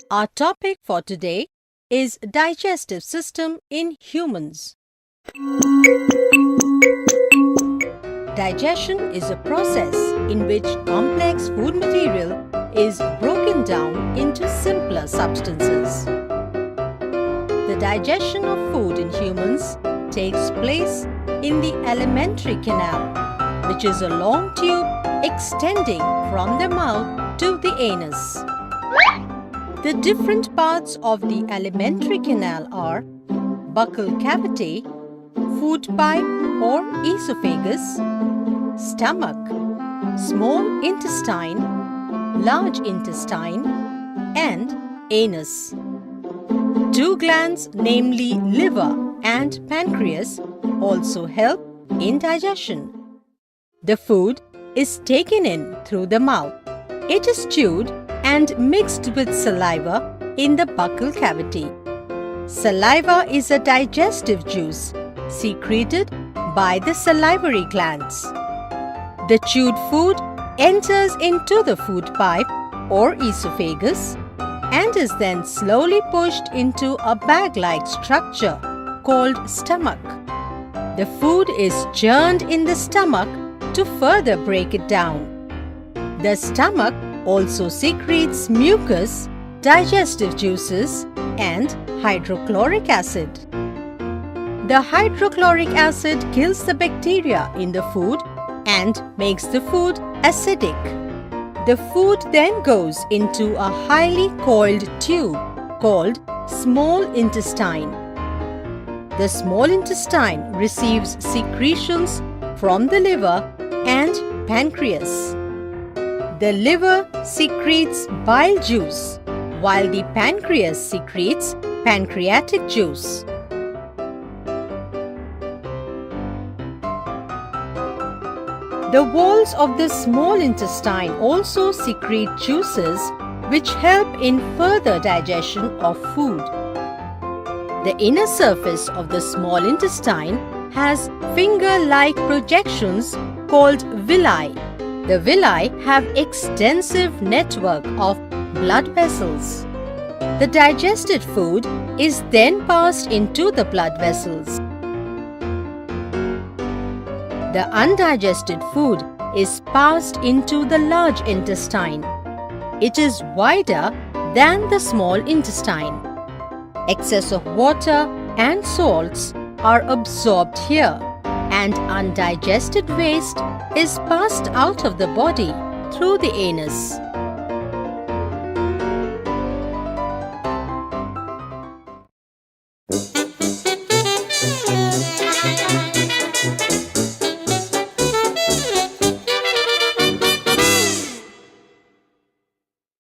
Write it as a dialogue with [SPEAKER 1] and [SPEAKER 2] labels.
[SPEAKER 1] Our topic for today is digestive system in humans. Digestion is a process in which complex food material is broken down into simpler substances. The digestion of food in humans takes place in the alimentary canal, which is a long tube extending from the mouth to the anus. The different parts of the alimentary canal are buccal cavity, food pipe or esophagus, stomach, small intestine, large intestine, and anus. Two glands, namely liver and pancreas, also help in digestion. The food is taken in through the mouth. It is chewed and mixed with saliva in the buccal cavity. Saliva is a digestive juice secreted by the salivary glands. The chewed food enters into the food pipe or esophagus and is then slowly pushed into a bag-like structure called stomach. The food is churned in the stomach to further break it down. The stomach also secretes mucus, digestive juices, and hydrochloric acid. The hydrochloric acid kills the bacteria in the food and makes the food acidic. The food then goes into a highly coiled tube called small intestine. The small intestine receives secretions from the liver and pancreas. The liver secretes bile juice, while the pancreas secretes pancreatic juice. The walls of the small intestine also secrete juices which help in further digestion of food. The inner surface of the small intestine has finger-like projections called villi. The villi have extensive network of blood vessels. The digested food is then passed into the blood vessels. The undigested food is passed into the large intestine. It is wider than the small intestine. Excess of water and salts are absorbed here, and undigested waste is passed out of the body through the anus.